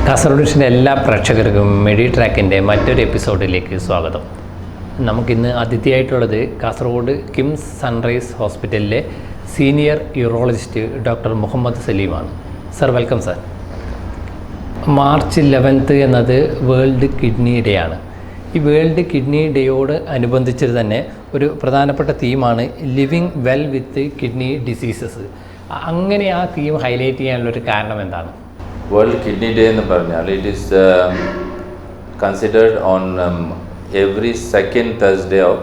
കാസർഗോഡ് വിഷൻ്റെ എല്ലാ പ്രേക്ഷകർക്കും മെഡി ട്രാക്കിൻ്റെ മറ്റൊരു എപ്പിസോഡിലേക്ക് സ്വാഗതം. നമുക്കിന്ന് അതിഥിയായിട്ടുള്ളത് കാസർഗോഡ് കിംസ് സൺറൈസ് ഹോസ്പിറ്റലിലെ സീനിയർ യൂറോളജിസ്റ്റ് ഡോക്ടർ മുഹമ്മദ് സലീമാണ്. Sir, welcome sir. മാർച്ച് 11 എന്നത് വേൾഡ് കിഡ്നി ഡേ ആണ്. ഈ വേൾഡ് കിഡ്നി ഡേയോട് അനുബന്ധിച്ച് തന്നെ ഒരു പ്രധാനപ്പെട്ട തീമാണ് living well with kidney diseases. അങ്ങനെ ആ തീം ഹൈലൈറ്റ് ചെയ്യാനുള്ളൊരു കാരണം എന്താണ്? വേൾഡ് കിഡ്നി ഡേ എന്ന് പറഞ്ഞാൽ it is considered on every second Thursday of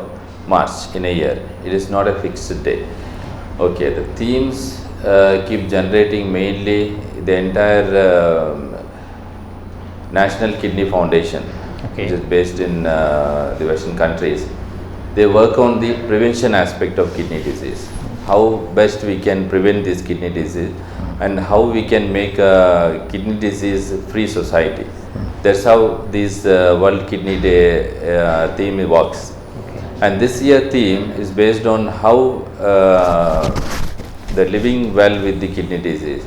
March in a year. It is not a fixed day. Okay, the themes keep generating mainly the entire National Kidney Foundation, which is based in the Western countries. They work on the prevention aspect of kidney disease. How best we can prevent this kidney disease and how we can make a kidney disease free society. That's how this World Kidney Day theme works. And this year theme is based on how the living well with the kidney disease.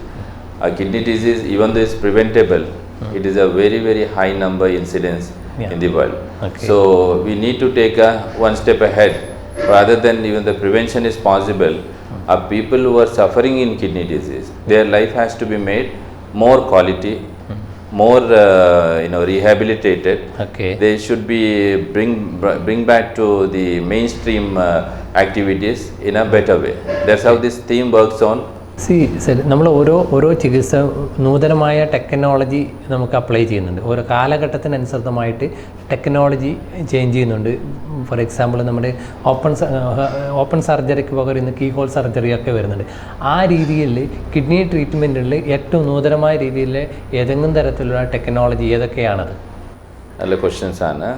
A kidney disease, even though it's preventable, it is a very, very high number incidence in the world. So we need to take one step ahead. Rather than even the prevention is possible, people who are suffering in kidney disease, their life has to be made more quality, more rehabilitated. They should be bring back to the mainstream activities in a better way. That's how this theme works on. ശരി, നമ്മൾ ഓരോ ചികിത്സ നൂതനമായ technology നമുക്ക് apply ചെയ്യുന്നുണ്ട്. ഓരോ കാലഘട്ടത്തിനനുസൃതമായിട്ട് technology change ചെയ്യുന്നുണ്ട്. For example നമ്മുടെ ഓപ്പൺ സർജറിക്ക് പകരം ഇന്ന് കീ ഹോൾ സർജറി ഒക്കെ വരുന്നുണ്ട്. ആ രീതിയിൽ കിഡ്നി ട്രീറ്റ്മെൻറ്റിൽ ഏറ്റവും നൂതനമായ രീതിയിൽ ഏതെങ്കിലും തരത്തിലുള്ള ടെക്നോളജി ഏതൊക്കെയാണത്? നല്ല ക്വസ്റ്റ്യൻസ് ആണ്.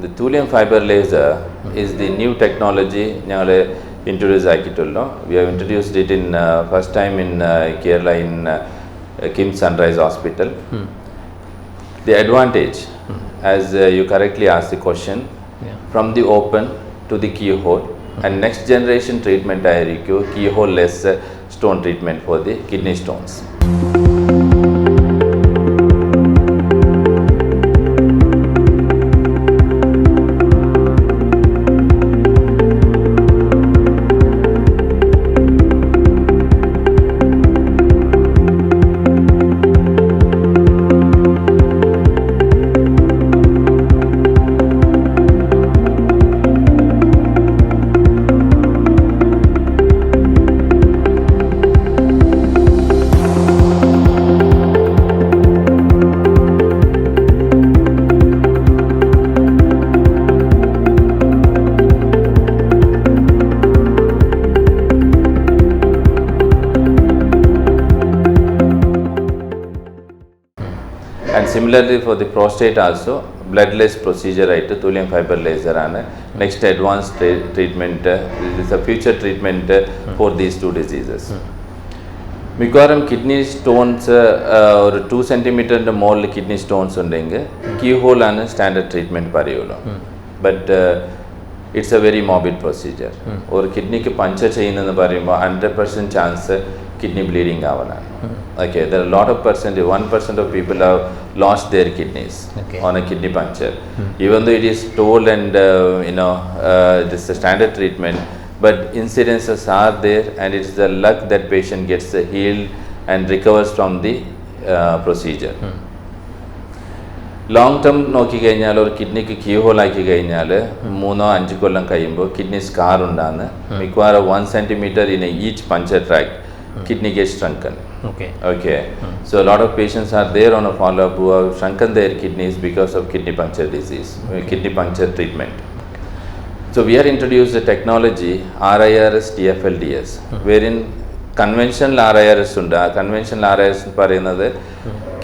The thulium fibre laser is the new technology ഞങ്ങൾ introduced ആക്കിയിട്ടുള്ളൂ. We have introduced it in first time in Kerala in Kims Sunrise Hospital. The advantage, as you correctly asked the question, from the open to the keyhole, and next generation treatment ആയിരിക്കും keyhole less stone treatment for the kidney stones. And similarly for the prostate also, bloodless procedure ആയിട്ട് thulium fibre laser ആണ് next advance treatment. ഇത് is a future treatment for these two diseases. മിക്കവാറും kidney stones ഒരു 2 സെൻറ്റിമീറ്ററിൻ്റെ മുകളിൽ kidney stones ഉണ്ടെങ്കിൽ കീ ഹോളാണ് സ്റ്റാൻഡേർഡ് ട്രീറ്റ്മെൻറ്റ് പറയുള്ളൂ. But it's a very morbid procedure. ഒരു കിഡ്നിക്ക് പഞ്ചർ ചെയ്യുന്നതെന്ന് പറയുമ്പോൾ 100% ചാൻസ് kidney bleeding ആവാനാണ്. Okay, there are a lot of 1% of people have lost their kidneys on a kidney puncture. Even though it is told and this is a standard treatment, but incidences are there and it is the luck that patient gets healed and recovers from the procedure. Long term നോക്കിക്കഴിഞ്ഞാൽ ഒരു കിഡ്നിക്ക് key hole ആക്കി കഴിഞ്ഞാൽ 3-5 കൊല്ലം കഴിയുമ്പോൾ kidney scar ഉണ്ടാകുന്ന മിക്കവാറും 1 centimetre in each puncture tract kidney gets shrunken. Okay. So a lot of patients are there on a follow-up who have shrunken their kidneys because of kidney puncture disease, kidney puncture treatment. So we are introduced the technology RIRS TFLDS, wherein conventional RIRS ഉണ്ട്. conventional RIRS പറയുന്നത്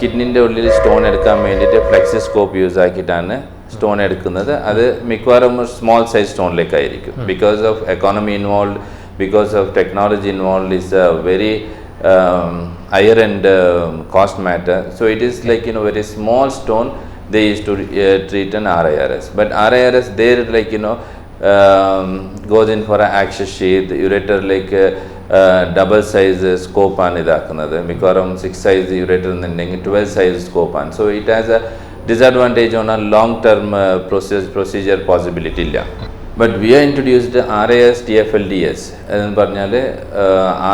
കിഡ്നിൻ്റെ ഉള്ളിൽ stone എടുക്കാൻ വേണ്ടിയിട്ട് ഫ്ലെക്സിസ്കോപ്പ് use ആക്കിയിട്ടാണ് stone എടുക്കുന്നത്. അത് മിക്കവാറും small size സ്റ്റോണിലേക്കായിരിക്കും. Because of economy involve, because of technology involved, is a very higher end cost matter. So it is like very small stone they used to treat an RIRS. But RIRS there goes in for an access sheath, ureter double size സ്കോപ്പാണ് ഇതാക്കുന്നത്. മിക്കവാറും 6 size ureter എന്നുണ്ടെങ്കിൽ 12 size സ്കോപ്പാണ്. So it has a disadvantage on a long term procedure possibility ഇല്ല. But we are introduced RIS TFLDS എന്ന് പറഞ്ഞാൽ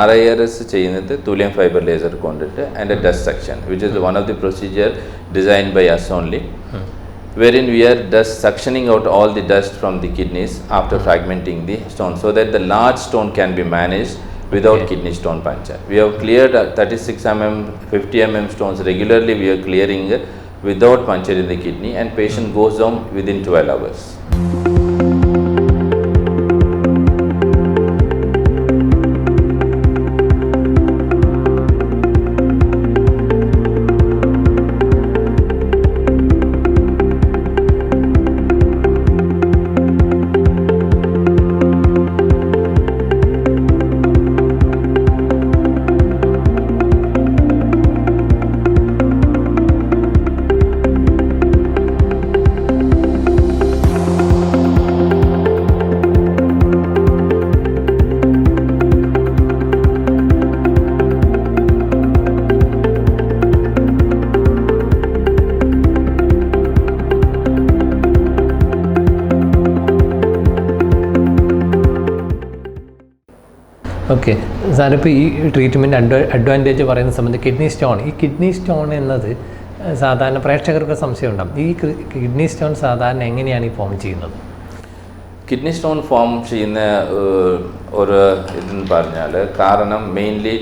RIS ചെയ്യുന്നത് thulium fibre laser കൊണ്ടിട്ട് and dust section which is one of the procedure designed by us only, wherein we are just suctioning out all the dust from the kidneys after fragmenting the stone so that the large stone can be managed without kidney stone puncture. We have cleared 36 mm, 50 mm stones regularly. We are clearing without puncture in the kidney, and patient goes home within 12 hours. Okay സാറിപ്പോൾ ഈ treatment advantage പറയുന്ന സമയത്ത് ഈ kidney stone എന്നത് സാധാരണ പ്രേക്ഷകർക്ക് സംശയം ഉണ്ടാകും. ഈ കിഡ്നി സ്റ്റോൺ സാധാരണ എങ്ങനെയാണ് ഈ ഫോം ചെയ്യുന്നത്? കിഡ്നി സ്റ്റോൺ ഫോം ചെയ്യുന്ന ഒരു ഇതെന്ന് പറഞ്ഞാൽ കാരണം mainly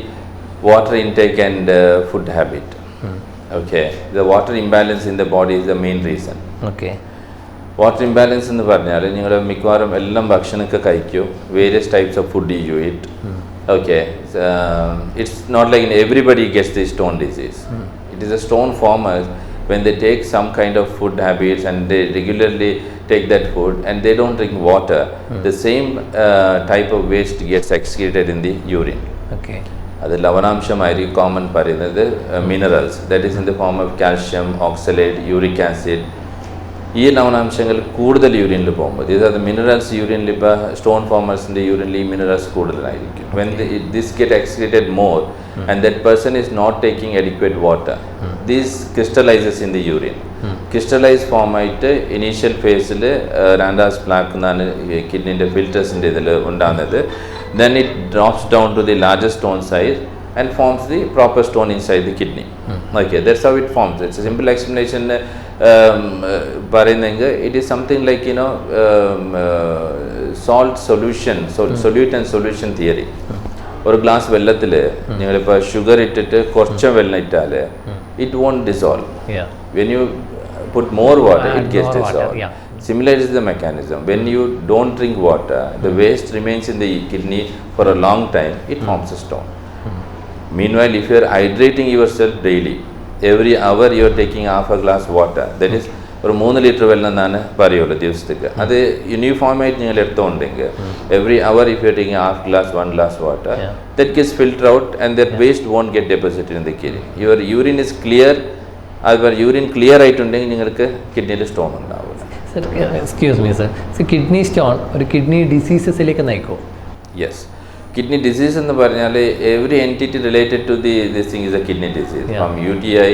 water intake and food habit. Okay, the water imbalance in the body is the main reason. Okay, water imbalance എന്ന് പറഞ്ഞാൽ നിങ്ങൾ മിക്കവാറും എല്ലാം ഭക്ഷണമൊക്കെ കഴിക്കും, various types of food you eat. Okay, it's not like everybody gets the stone disease. It is a stone formers when they take some kind of food habits and they regularly take that food and they don't drink water, the same type of waste gets excreted in the urine. Okay, അത് ലവണാംശമായിരിക്കും common പറയുന്നത് minerals, that is in the form of calcium, oxalate, uric acid. ഈ ലവണാംശങ്ങൾ കൂടുതൽ യൂറിനിൽ പോകുമ്പോൾ ഇത് minerals യൂറിനിൽ ഇപ്പോൾ stone ഫോമേഴ്സിൻ്റെ യൂറിനിൽ ഈ minerals കൂടുതലായിരിക്കും. When this get excreted more and that person is not taking adequate water, these crystallises in the urine. Crystallise ഫോമായിട്ട് initial ഫേസിൽ Randall's plaque എന്നാണ് കിഡ്നിൻ്റെ ഫിൽറ്റേഴ്സിൻ്റെ ഇതിൽ ഉണ്ടാകുന്നത്. Then it drops down to the largest stone size and forms the proper stone inside the kidney. Okay, that's how it forms. It's a simple explanation. It is something like salt solution, solute and solution theory. ഒരു glass വെള്ളത്തിൽ നിങ്ങളിപ്പോൾ sugar ഇട്ടിട്ട് കുറച്ച് വെള്ളം ഇട്ടാൽ it won't dissolve. When you put more water, it gets dissolved. Similar is the mechanism. When you don't drink water, the waste remains in the kidney for a long time. It forms a stone. Meanwhile, if you are hydrating yourself daily, every hour you are taking half a glass water, that is ഒരു 3 litre വെള്ളം എന്നാണ് പറയുള്ളൂ ദിവസത്തേക്ക്. അത് യൂണിഫോമായിട്ട് നിങ്ങൾ എടുത്തുകൊണ്ടെങ്കിൽ every hour if you are taking half glass 1 glass water, that gets filtered out and that waste won't get deposited in the kidney. Your urine is clear. അതുപോലെ യൂറിൻ ക്ലിയർ ആയിട്ടുണ്ടെങ്കിൽ നിങ്ങൾക്ക് കിഡ്നിയിൽ സ്റ്റോൺ ഉണ്ടാവില്ല. Sir, excuse me sir, kidney stone ഒരു kidney ഡിസീസസിലേക്ക് നയിക്കും? Yes, kidney disease എന്ന് പറഞ്ഞാൽ every entity related to this thing is a kidney disease. From UTI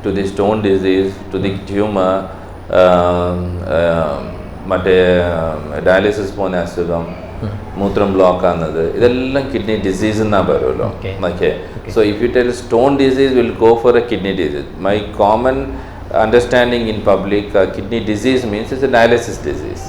to the stone disease to the tumour, മറ്റേ ഡയാലിസിസ് പോകുന്ന അസുഖം, മൂത്രം ബ്ലോക്ക് ആകുന്നത്, ഇതെല്ലാം കിഡ്നി ഡിസീസ് എന്നാണ് പറയുമല്ലോ. Okay, so if you tell stone disease will go for A kidney disease. My common understanding in public kidney disease means it's A dialysis disease.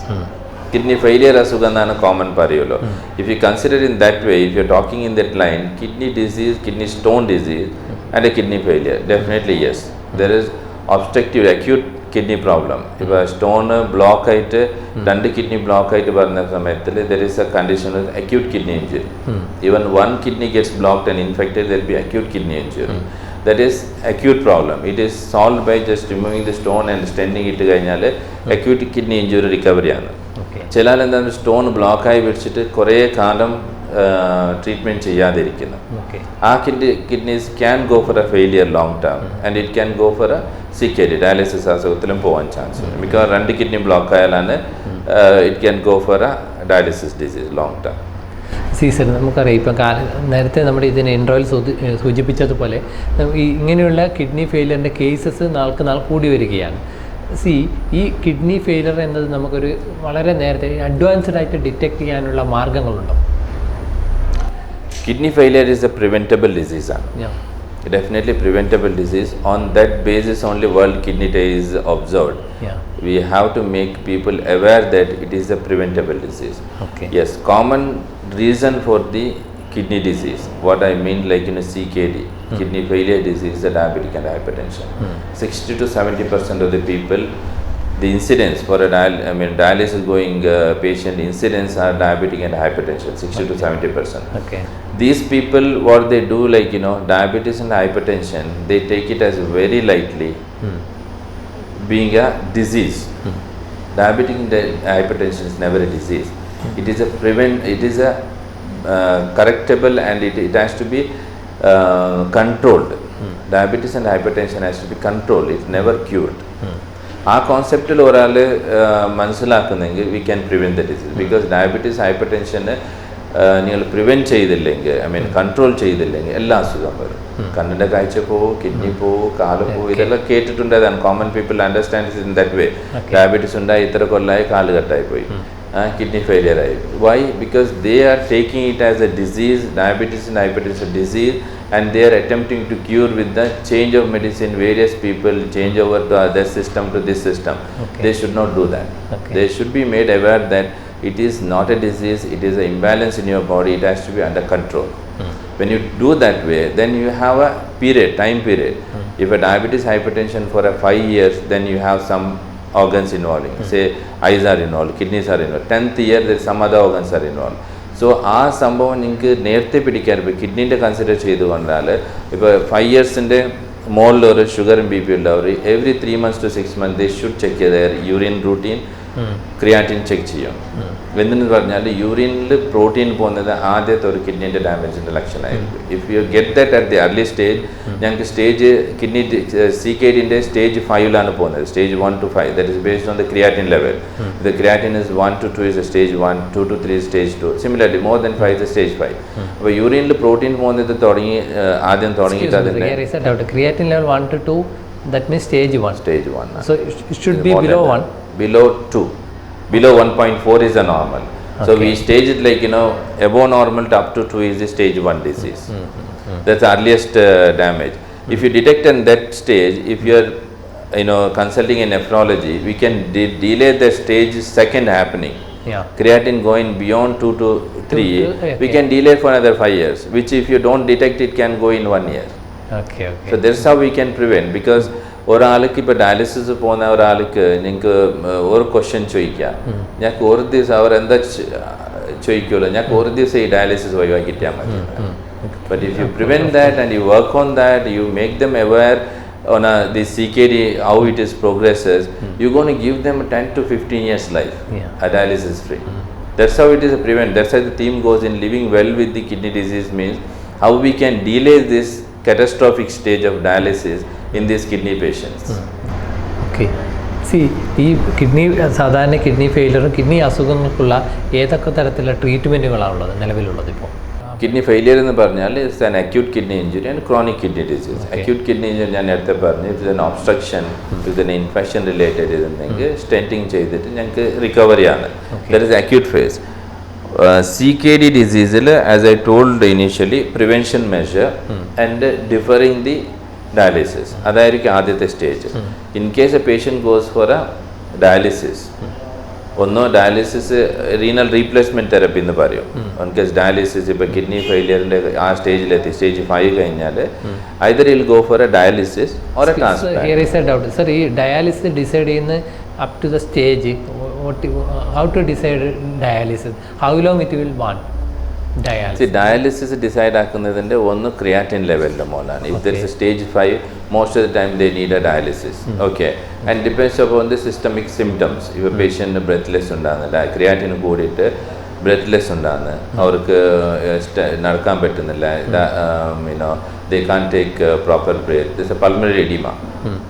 Kidney failure അസുഖം എന്നാണ് common പറയുമല്ലോ. If you consider in that way, if you are talking in that line, kidney disease, kidney stone disease and A kidney failure, definitely yes, there is obstructive acute kidney problem. ഇപ്പോൾ stone block ആയിട്ട് 2 kidney block ആയിട്ട് പറഞ്ഞ സമയത്തിൽ there is A condition acute kidney injury. Even 1 kidney gets blocked and infected, there will be acute kidney injury. That is acute problem. It is solved by just removing the stone and stenting it കഴിഞ്ഞാൽ acute kidney injury recovery ആണ്. ചിലർ എന്താണ് stone ബ്ലോക്കായി വെച്ചിട്ട് കുറേ കാലം treatment ചെയ്യാതിരിക്കുന്നു. ആ kidneys can go for a failure long term and it can go for a CKD, dialysis അസുഖത്തിലും പോകാൻ ചാൻസ് ഉണ്ട്. മിക്കവാറും 2 കിഡ്നി ബ്ലോക്ക് ആയാലാണ് it can go for a dialysis disease long term. Season നമുക്കറിയാം ഇപ്പം നേരത്തെ നമ്മുടെ ഇതിന് ഇൻട്രോയിൽ സൂചിപ്പിച്ചതുപോലെ ഇങ്ങനെയുള്ള കിഡ്നി ഫെയിലിയറിൻ്റെ കേസസ് നാൾക്ക് നാൾ കൂടി വരികയാണ്. ഈ കിഡ്നി ഫെയിലിയർ എന്നത് നമുക്കൊരു വളരെ നേരത്തെ അഡ്വാൻസ്ഡ് ആയിട്ട് ഡിറ്റക്ട് ചെയ്യാനുള്ള മാർഗങ്ങളുണ്ടോ? Kidney failure is a preventable disease. Definitely preventable disease. On that basis only World Kidney Day is observed. We have to make people aware that it is a preventable disease. Yes, common reason for the kidney disease, what I mean like CKD, kidney failure disease, the diabetic and hypertension. 60 to 70% of the people, the incidence for a dialysis going patient incidence are diabetic and hypertension, 60 to 70%. These people, what they do, like diabetes and hypertension, they take it as very lightly, being a disease. Diabetic and hypertension is never a disease. It is a correctable, and it has to be controlled. Diabetes and hypertension has to be controlled. It's never cured. ആ കോൺസെപ്റ്റിൽ ഒരാൾ മനസ്സിലാക്കുന്നെങ്കിൽ we can prevent the disease. Because diabetes ഹൈപ്പർടെൻഷന് നിങ്ങൾ prevent ചെയ്തില്ലെങ്കിൽ control ചെയ്തില്ലെങ്കിൽ എല്ലാ അസുഖം വരും. കണ്ണിൻ്റെ കാഴ്ച പോവും, കിഡ്നി പോവും, കാല് പോവും, ഇതെല്ലാം കേട്ടിട്ടുണ്ടായതാണ്. Common people understand in that way. Diabetes ഉണ്ടായി ഇത്ര കൊല്ലമായി, കാല് കട്ടായി പോയി, kidney failure ആയി. Why? Because they are taking it as a disease, diabetes and hypertension disease, and they are attempting to cure with the change of medicine. Various people change over to other system to this system. They should not do that. They should be made aware that it is not a disease, it is an imbalance in your body, it has to be under control. When you do that way, then you have a time period. If a diabetes hypertension for 5 years, then you have some organs involving, say eyes are involved, kidneys are involved. 10th year there some other organs are involved. So ആ സംഭവം നിങ്ങൾക്ക് നേരത്തെ പിടിക്കാൻ, ഇപ്പോൾ കിഡ്നീൻ്റെ consider ചെയ്തുകൊണ്ടാൽ ഇപ്പോൾ 5 ഇയേഴ്സിൻ്റെ മുകളിൽ ഒരു ഷുഗറും ബി പി ഉള്ളവർ every 3 months to 6 months they should check their urine routine, creatinine check ചെയ്യും. എന്തെന്ന് പറഞ്ഞാൽ യൂറിനിൽ പ്രോട്ടീൻ പോകുന്നത് ആദ്യത്തെ ഒരു കിഡ്നീൻ്റെ ഡാമേജിൻ്റെ ലക്ഷണമായിരിക്കും. If you get that at the early stage, ഞങ്ങൾക്ക് സ്റ്റേജ് കിഡ്നി CKDൻ്റെ സ്റ്റേജ് 5 പോകുന്നത്, stage 1 to 5. That is based on the creatinine level. The creatinine is 1 to 2 is stage 1, 2 to 3 stage 2. Similarly more than 5 is stage 5. അപ്പോൾ യൂറിനിൽ protein പോകുന്നത് ആദ്യം തുടങ്ങിയിട്ട് അതിൻ്റെ creatine level 1 to 2, that means stage 1. Stage 1. So it should be below 1. Below 2. Below 1.4 is a normal. So we stage it like above normal to up to 2 is the stage 1 disease. That's the earliest damage. If you detect in that stage, if you are consulting a nephrology, we can delay the stage second happening. Creatine going beyond 2 to 3, we can delay for another 5 years, which if you don't detect it can go in 1 year. So that's how we can prevent. Because ഒരാൾക്ക് ഇപ്പോൾ dialysis പോകുന്ന ഒരാൾക്ക് നിങ്ങൾക്ക് ഒരു question ചോദിക്കാം, ഞങ്ങൾക്ക് ഒരു ദിവസം അവരെന്താ ചോദിക്കുമല്ലോ, ഞങ്ങൾക്ക് ഒരു ദിവസം ഈ ഡയാലിസിസ് ഒഴിവാക്കിയിട്ടാൽ മതി. But if you prevent that and you work on that, you make them aware on the CKD, how it is progresses, you're going to give them 10 to 15 years life, a dialysis free. That's how it is a prevent. That's why the theme goes in living well with the kidney disease, means how we can delay this catastrophic stage of dialysis in these kidney patients. ഈ kidney സാധാരണ kidney ഫെയിലറും kidney അസുഖങ്ങൾക്കുള്ള ഏതൊക്കെ തരത്തിലുള്ള ട്രീറ്റ്മെൻറ്റുകളാണുള്ളത് നിലവിലുള്ളത്? ഇപ്പോൾ kidney failure എന്ന് പറഞ്ഞാൽ it's an acute kidney injury and chronic kidney disease. Acute kidney injury ഞാൻ നേരത്തെ പറഞ്ഞു, it's an obstruction, it's an infection related ഇതുണ്ടെങ്കിൽ സ്റ്റെൻറ്റിങ് ചെയ്തിട്ട് ഞങ്ങൾക്ക് റിക്കവറിയാണ്. That is acute phase. CKD disease, as I told initially, prevention measure and deferring the dialysis. അതായിരിക്കും ആദ്യത്തെ stage. In case A patient goes for a dialysis, ഒന്നോ dialysis renal replacement therapy എന്ന് പറയും. In case dialysis ഇപ്പോൾ kidney ഫെയിലിയറിൻ്റെ ആ സ്റ്റേജിലെത്തി, stage 5 കഴിഞ്ഞാൽ either will go for a dialysis or A transplant. Sir, ഈ dialysis decide ചെയ്യുന്ന up to the stage, how to decide dialysis, how long it will want dialysis? See, dialysis decide ആക്കുന്നതിൻ്റെ ഒന്ന് creatine ലെവലിൻ്റെ മോലാണ്. If there is a stage 5, most of the time they need a dialysis. Okay, and depends upon the systemic symptoms. If a patient breathless ഉണ്ടാകുന്ന, creatine കൂടിയിട്ട് breathless ഉണ്ടാകുന്ന, അവർക്ക് നടക്കാൻ പറ്റുന്നില്ല, they can't take proper breath, there's a pulmonary edema,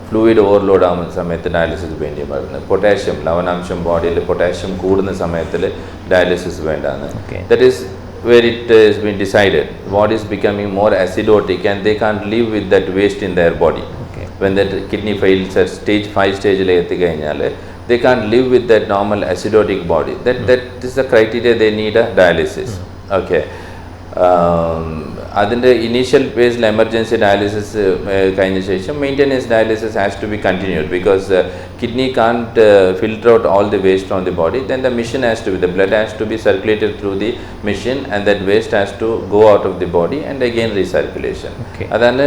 fluid overload ആകുന്ന സമയത്ത് dialysis വേണ്ടി വരുന്നത്. പൊട്ടാഷ്യം, ലവണാംശം ബോഡിയിൽ പൊട്ടാഷ്യം കൂടുന്ന സമയത്തിൽ ഡയാലിസിസ് വേണ്ടതാണ്. That is where it has been decided. Body is becoming more acidotic and they can't live with that waste in their body. Okay. When that kidney fails at stage 5 stage, they can't live with that normal acidotic body. That is the criteria they need a dialysis. Okay. അതിൻ്റെ initial ഫേസിൽ emergency dialysis കഴിഞ്ഞ ശേഷം maintenance dialysis has to be continued because kidney can't filter out all the waste from the body. Then the mission has to be, the blood has to be circulated through the machine and that waste has to go out of the body and again recirculation. അതാണ്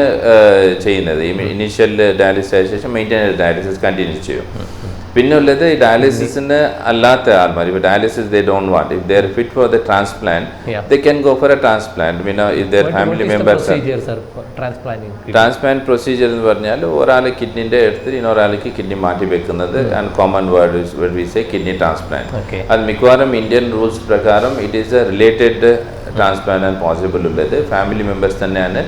ചെയ്യുന്നത്. Initial dialysis ശേഷം maintenance dialysis continue ചെയ്യും. പിന്നെ ഉള്ളത് ഡയാലിസിസിന് അല്ലാത്ത ആൾമാർ, ഇപ്പോൾ dialysis they don't want, if they are fit for the transplant they can go for a transplant. പിന്നെ if their family members transplant procedure എന്ന് പറഞ്ഞാൽ ഒരാൾ കിഡ്നിൻ്റെ എടുത്ത് ഇന്നൊരാൾക്ക് കിഡ്നി മാറ്റി വെക്കുന്നത് and common word we say kidney transplant. അത് മിക്കവാറും ഇന്ത്യൻ റൂൾസ് പ്രകാരം it is a related transplant ആണ് പോസിബിൾ ഉള്ളത്. ഫാമിലി മെമ്പേഴ്സ് തന്നെയാണ്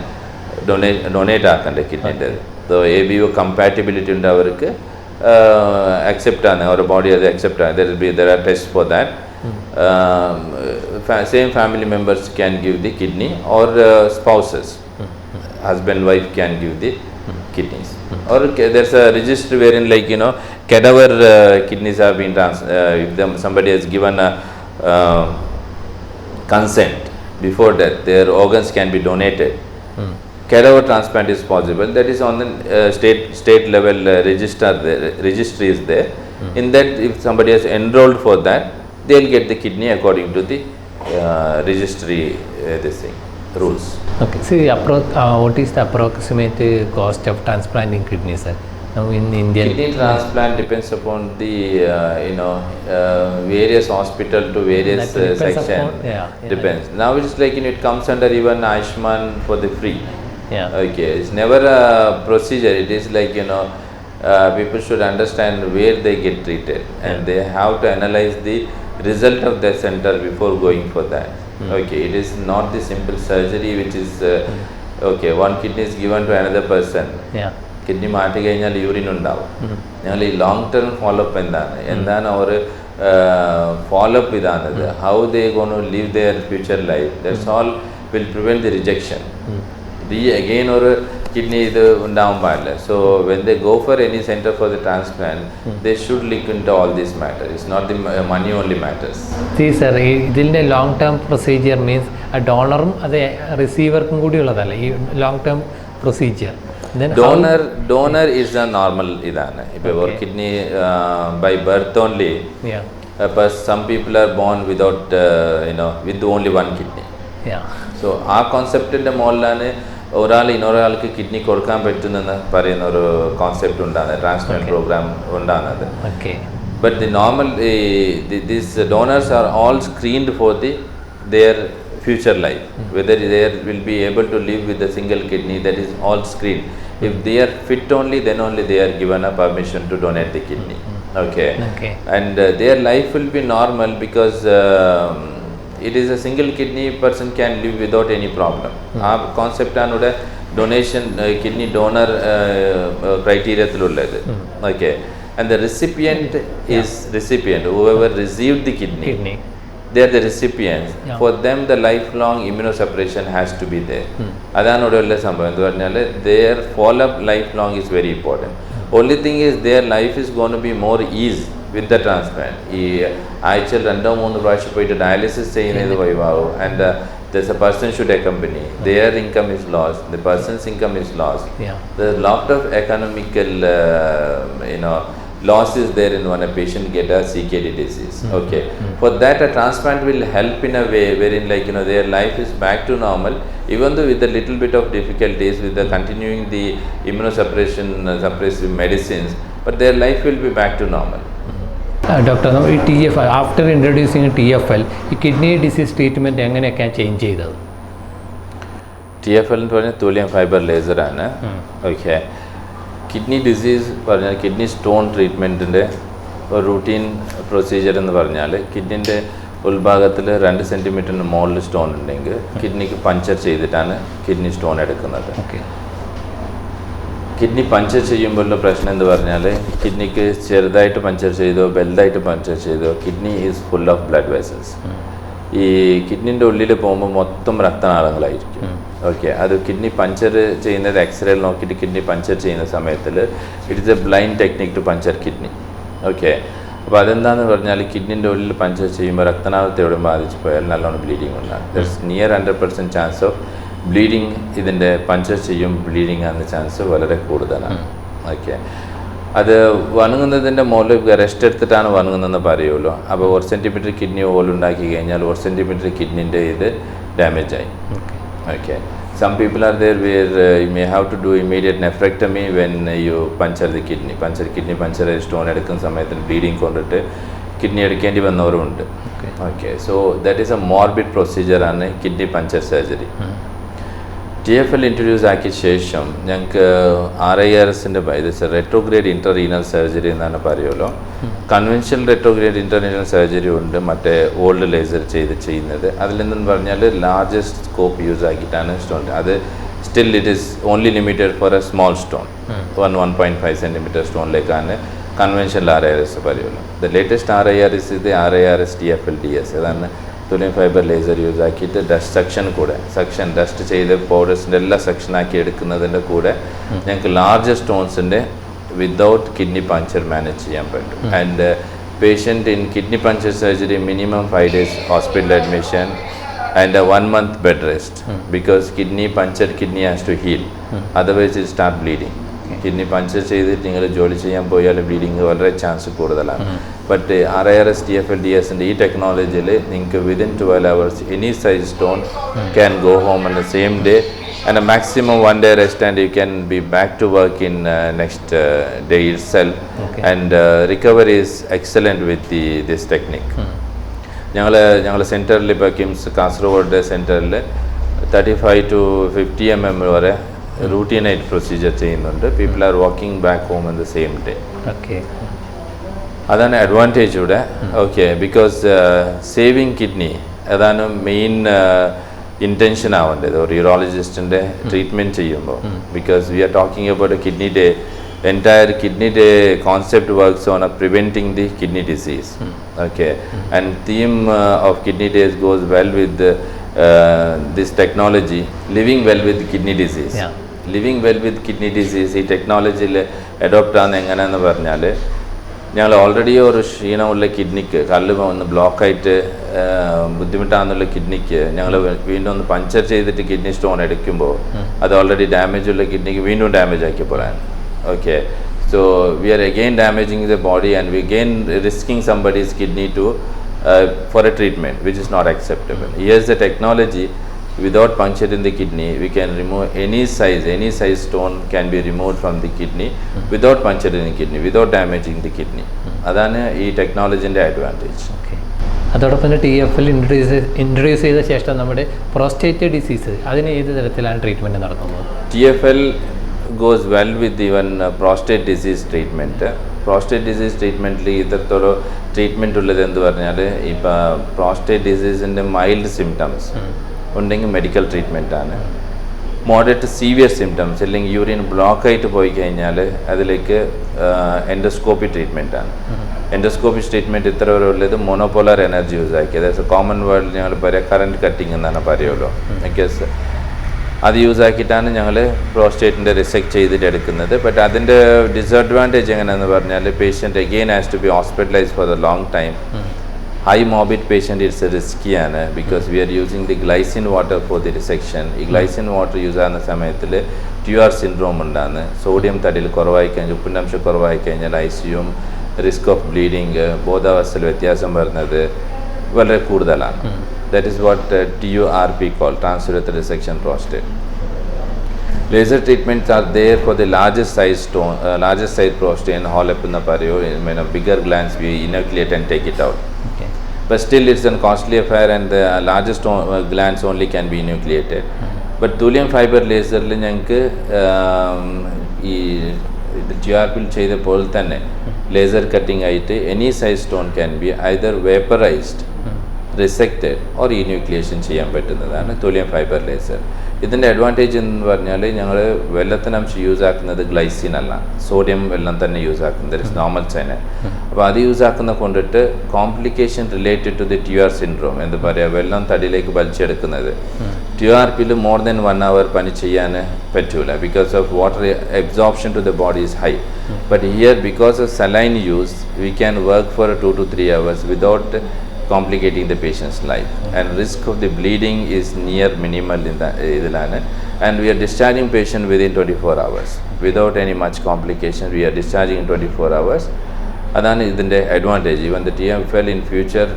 ഡൊണേറ്റ് ആക്കേണ്ടത് കിഡ്നിൻ്റെ. ABO കമ്പാറ്റബിലിറ്റി ഉണ്ട് അവർക്ക്, accept on our body as accept on. There are tests for that. Same family members can give the kidney or spouses, husband wife can give the kidneys. Or there's a registry wherein cadaver kidneys have been if somebody has given a consent before that their organs can be donated. Cadaver transplant is possible. That is on the state level registry is there. In that, if somebody has enrolled for that, they'll get the kidney according to the registry rules. Okay. See, what is the approximate cost of transplanting kidneys, sir? Now in India, kidney transplant depends upon the various hospital to various section. Depends. Now it's like it comes under even Ayushman for the free. Okay, it's never a procedure. It is like people should understand where they get treated and they have to analyze the result of their center before going for that. Okay, it is not the simple surgery which is okay, one kidney is given to another person. Kidney മാറ്റി കഴിഞ്ഞാൽ urine ഉണ്ടാവും. ഞങ്ങൾ ഈ long term follow up എന്താണ് ഒരു follow up ഇതാണത്. How they gone to live their future life, that's all will prevent the rejection. Again ഒരു kidney ഇത് ഉണ്ടാവാൻ പാടില്ല. So when they go for any centre for the transplant they should look in to all these matter. It's not the money only matters. See sir, ഇതിൻ്റെ long term procedure means ഡോണറും അത് റിസീവർക്കും കൂടി ഉള്ളതല്ല ഈ long term procedure. Donor is a normal idana. If your kidney by birth only, but some people are born without with only one kidney. So our concept in the മോളിലാണ് ഒരാൾ ഇന്നൊരാൾക്ക് kidney കൊടുക്കാൻ പറ്റുന്നെന്ന് പറയുന്ന ഒരു കോൺസെപ്റ്റ് ഉണ്ടാകുന്നത്, transplant programme ഉണ്ടാകുന്നത്. But the normal these donors are all screened for their future life, whether they will be able to live with a single kidney. That is all screened. If they are fit only, then only they are given a permission to donate the kidney. Okay. And their life will be normal because it is a single kidney person can live without any problem. Our concept anude donation kidney donor criteria thululladu. Okay. And the recipient is recipient, whoever received the kidney. They are the recipients. For them the lifelong immunosuppression has to be there. Adanodulla sambhavam endu parnal their follow up lifelong is very important. Only thing is their life is going to be more easy with the transplant. ഈ ആഴ്ചയിൽ 2-3 പ്രാവശ്യം പോയിട്ട് dialysis ചെയ്യുന്നത് ഒഴിവാകും. And there's a person should accompany. Their income is lost. The person's income is lost. There's a lot of economical loss is there in when a patient get a CKD disease. Okay. For that a transplant will help in a way wherein their life is back to normal, even though with a little bit of difficulties with the continuing the immunosuppression suppressive medicines, but their life will be back to normal. Doctor, നമ്മൾ ഈ TFL after introducing TFL ഈ kidney disease treatment എങ്ങനെയൊക്കെയാണ് change ചെയ്തത്? TFL എന്ന് പറഞ്ഞാൽ thulium fibre ലേസറാണ്. Okay. Kidney disease പറഞ്ഞാൽ kidney stone ട്രീറ്റ്മെൻറ്റിൻ്റെ ഒരു റൂട്ടീൻ പ്രൊസീജിയർ എന്ന് പറഞ്ഞാൽ കിഡ്നിൻ്റെ ഉൾഭാഗത്തിൽ 2 സെൻറ്റിമീറ്ററിന് മുകളിൽ സ്റ്റോൺ ഉണ്ടെങ്കിൽ കിഡ്നിക്ക് പഞ്ചർ ചെയ്തിട്ടാണ് കിഡ്നി സ്റ്റോൺ എടുക്കുന്നത്. കിഡ്നി പഞ്ചർ ചെയ്യുമ്പോഴുള്ള പ്രശ്നം എന്ന് പറഞ്ഞാൽ കിഡ്നിക്ക് ചെറുതായിട്ട് പഞ്ചർ ചെയ്തോ വലുതായിട്ട് പഞ്ചർ ചെയ്തോ kidney is full of blood vessels. ഈ കിഡ്നിൻ്റെ ഉള്ളിൽ പോകുമ്പോൾ മൊത്തം രക്തനാളങ്ങളായിരിക്കും. ഓക്കെ, അത് കിഡ്നി പഞ്ചർ ചെയ്യുന്നത് എക്സ്റേയിൽ നോക്കിയിട്ട് കിഡ്നി പഞ്ചർ ചെയ്യുന്ന സമയത്തിൽ it is a blind technique to puncture kidney. Okay, അപ്പോൾ അതെന്താണെന്ന് പറഞ്ഞാൽ കിഡ്നിൻ്റെ ഉള്ളിൽ പഞ്ചർ ചെയ്യുമ്പോൾ രക്തനാളത്തെ എവിടെ ബാധിച്ച് പോയാൽ നല്ലോണം ബ്ലീഡിങ് ഉണ്ടാകും. That's near 100% chance of bleeding. ഇതിൻ്റെ പഞ്ചർ ചെയ്യും ബ്ലീഡിങ് ആകുന്ന ചാൻസ് വളരെ കൂടുതലാണ്. ഓക്കെ, അത് വണങ്ങുന്നതിൻ്റെ മുകളിൽ റെസ്റ്റ് എടുത്തിട്ടാണ് വണങ്ങുന്നതെന്ന് പറയുമല്ലോ. അപ്പോൾ 1 സെൻറ്റിമീറ്റർ കിഡ്നി ഹോൾ ഉണ്ടാക്കി കഴിഞ്ഞാൽ 1 സെൻറ്റിമീറ്റർ കിഡ്നിൻ്റെ ഇത് ഡാമേജ് ആയി. Okay, some people are there where you may have to do immediate nephrectomy when you puncture the kidney. Kidney puncture stone എടുക്കുന്ന സമയത്ത് ബ്ലീഡിങ് കൊണ്ടിട്ട് കിഡ്നി എടുക്കേണ്ടി വന്നവരുമുണ്ട്. Okay, so that is a morbid പ്രൊസീജിയറാണ് kidney puncture surgery. TFL introduce ആക്കിയ ശേഷം ഞങ്ങൾക്ക് RIRSൻ്റെ ഇത് റെട്രോഗ്രേഡ് ഇൻ്റർറീനൽ സർജറി എന്നാണ് പറയുമല്ലോ. കൺവെൻഷണൽ റെട്രോഗ്രേഡ് ഇൻ്റർറീനൽ സർജറി ഉണ്ട്, മറ്റേ ഓൾഡ് ലേസർ ചെയ്യുന്നത്. അതിൽ നിന്നെന്ന് പറഞ്ഞാൽ ലാർജസ്റ്റ് സ്കോപ്പ് യൂസ് ആക്കിയിട്ടാണ് സ്റ്റോൺ. അത് still it is only limited for a small stone, 1.5 centimetre സ്റ്റോണിലേക്കാണ് കൺവെൻഷണൽ RIRS പറയുമല്ലോ. ദ ലേറ്റസ്റ്റ് RIRS ഇത് RIRS TFL-DS. അതാണ് തുലിയം ഫൈബർ ലേസർ യൂസ് ആക്കിയിട്ട് ഡസ്റ്റ് സെക്ഷൻ കൂടെ ഡസ്റ്റ് ചെയ്ത് പൗഡേഴ്സിൻ്റെ എല്ലാം സെക്ഷനാക്കി എടുക്കുന്നതിൻ്റെ കൂടെ ഞങ്ങൾക്ക് ലാർജ് സ്റ്റോൺസിൻ്റെ വിതൗട്ട് കിഡ്നി പഞ്ചർ മാനേജ് ചെയ്യാൻ പറ്റും. And patient in kidney puncture surgery minimum 5 days hospital admission and 1 month bed rest. Because kidney has to heal, otherwise it start bleeding. Kidney puncture ചെയ്തിട്ട് നിങ്ങൾ ജോലി ചെയ്യാൻ പോയാൽ ബ്ലീഡിങ് വളരെ chance കൂടുതലാണ്. But RIRS TFL-DSൻ്റെ ഈ ടെക്നോളജിയിൽ നിങ്ങൾക്ക് within 12 hours any size stone can go home on the same day and a maximum 1 day rest and you can be back to work in next day itself. And recovery is excellent with this technique. ഞങ്ങൾ സെൻറ്ററിൽ ഇപ്പോൾ കിംസ് കാസർഗോഡ് സെൻറ്ററിൽ 35 to 50 mm വരെ റൂട്ടീനായിട്ട് procedure ചെയ്യുന്നുണ്ട്. People are walking back home in the same day. Okay, അതാണ് advantage ഇവിടെ. Okay, because saving kidney അതാണ് main intention ആവേണ്ടത് ഒരു യൂറോളജിസ്റ്റിൻ്റെ ട്രീറ്റ്മെൻറ്റ് ചെയ്യുമ്പോൾ. Because we are talking about A kidney day. Entire kidney day concept works on preventing the kidney disease. Okay, and theme of kidney days goes well with this technology, living well with kidney disease. Living well with kidney disease ഈ ടെക്നോളജിയിൽ adopt ആകുന്ന എങ്ങനെയാണെന്ന് പറഞ്ഞാൽ ഞങ്ങൾ already ഒരു ക്ഷീണമുള്ള കിഡ്നിക്ക് കല്ല് ഒന്ന് ബ്ലോക്കായിട്ട് ബുദ്ധിമുട്ടാണെന്നുള്ള കിഡ്നിക്ക് ഞങ്ങൾ വീണ്ടും ഒന്ന് പഞ്ചർ ചെയ്തിട്ട് കിഡ്നി സ്റ്റോൺ എടുക്കുമ്പോൾ അത് ഓൾറെഡി ഡാമേജ് ഉള്ള കിഡ്നിക്ക് വീണ്ടും ഡാമേജ് ആക്കി പോലാണ്. Okay, so we are again damaging the body and we again risking somebody's kidney to for a treatment which is not acceptable. Here's the technology. Without puncture in the kidney, we can remove any size stone can be removed from the kidney without puncture in the kidney, without damaging the kidney. അതാണ് ഈ ടെക്നോളജിൻ്റെ advantage. അതോടൊപ്പം തന്നെ TFL introduce ചെയ്ത ശേഷം നമ്മുടെ prostate disease അതിന് ഏത് തരത്തിലാണ് ട്രീറ്റ്മെൻറ്റ് നടത്തുന്നത്? TFL goes well with even prostate disease treatment. Prostate disease treatment ഇത്രത്തോളം ട്രീറ്റ്മെൻറ്റ് ഉള്ളത് എന്ന് പറഞ്ഞാൽ ഇപ്പോൾ പ്രോസ്റ്റേറ്റ് ഡിസീസിൻ്റെ മൈൽഡ് സിംറ്റംസ് ഉണ്ടെങ്കിൽ മെഡിക്കൽ ട്രീറ്റ്മെൻ്റ് ആണ്. മോഡറേറ്റ് സീവിയർ സിംറ്റംസ് അല്ലെങ്കിൽ യൂറിൻ ബ്ലോക്ക് ആയിട്ട് പോയി കഴിഞ്ഞാൽ അതിലേക്ക് എൻഡോസ്കോപ്പി ട്രീറ്റ്മെൻ്റ് ആണ്. എൻഡോസ്കോപ്പി ട്രീറ്റ്മെൻറ്റ് ഇത്ര വരെ ഉള്ളത് മോണോപോളർ എനർജി യൂസ് ആക്കി, അതായത് കോമൺ വേർഡിൽ ഞങ്ങൾ പറയാം കറണ്ട് കട്ടിങ് എന്നാണ് പറയുമല്ലോ. ഗസ് അത് യൂസ് ആക്കിയിട്ടാണ് ഞങ്ങൾ പ്രോസ്റ്റേറ്റിൻ്റെ റിസെക്ട് ചെയ്തിട്ട് എടുക്കുന്നത്. ബട്ട് അതിൻ്റെ ഡിസഡ്വാൻറ്റേജ് എങ്ങനെയാണെന്ന് പറഞ്ഞാൽ patient again has to be hospitalise for the long time. High morbid patient it's റിസ്ക്കിയാണ് because we are using the glycine water for the resection. ഈ ഗ്ലൈസിൻ വാട്ടർ യൂസ് ആകുന്ന സമയത്തിൽ TUR സിൻഡ്രോം ഉണ്ടാകുന്ന sodium തടിയിൽ കുറവായി കഴിഞ്ഞാൽ ഉപ്പിൻ്റെ അംശം കുറവായി കഴിഞ്ഞാൽ ICUയും റിസ്ക് ഓഫ് ബ്ലീഡിങ് ബോധാവസ്ഥയിൽ വ്യത്യാസം വരുന്നത് വളരെ കൂടുതലാണ്. That is what TURP called, transurethral resection prostate. Laser treatments are there for the largest size prostate and hole up in the pario. In bigger glands we inoculate and take it out. Okay. But still it's a costly affair and the largest glands only can be enucleated. But thulium fiber laser il njanku TURP ചെയ്ത പോലെ തന്നെ laser cutting ആയിട്ട് any size stone can be either vaporized, resected or enucleation ചെയ്യാൻ പറ്റുന്നതാണ് thulium fiber laser. ഇതിൻ്റെ advantage എന്ന് പറഞ്ഞാൽ ഞങ്ങൾ വെള്ളത്തിന് അംശം യൂസ് ആക്കുന്നത് ഗ്ലൈസിൻ അല്ല, സോഡിയം വെള്ളം തന്നെ യൂസ് ആക്കുന്നത് നോർമൽ ചൈന. അപ്പോൾ അത് യൂസ് ആക്കുന്ന കൊണ്ടിട്ട് complication related to the TUR syndrome എന്താ പറയുക, വെള്ളം തടിയിലേക്ക് വലിച്ചെടുക്കുന്നത് TURPയിൽ മോർ ദാൻ 1 hour പണി ചെയ്യാൻ പറ്റൂല, because of water absorption to the body is high. But here because of saline use we can work for 2 to 3 hours without complicating the patient's life, and risk of the bleeding is near minimal in the idilana, and we are discharging patient within 24 hours without any much complication. We are discharging in 24 hours. Adana idinte advantage. Even the TFL in future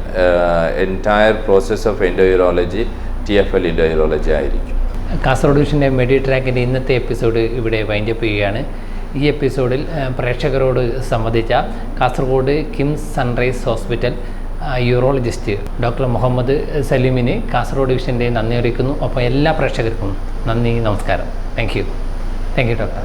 entire process of endourology TFL endourology ആയിരിക്കും. കാസർഗോഡ് വിഷൻ്റെ മെഡിട്രാക്കിൻ്റെ ഇന്നത്തെ episode ഇവിടെ wind up ചെയ്യുകയാണ്. ഈ എപ്പിസോഡിൽ പ്രേക്ഷകരോട് സംബന്ധിച്ച Kasaragod KIMS Sunrise hospital urologist doctor Muhammad സലീമിന് കാസർഗോഡ് വിഷൻ്റെ നന്ദി അറിയിക്കുന്നു. ഒപ്പം എല്ലാ പ്രേക്ഷകർക്കും നന്ദി, നമസ്കാരം. Thank you doctor.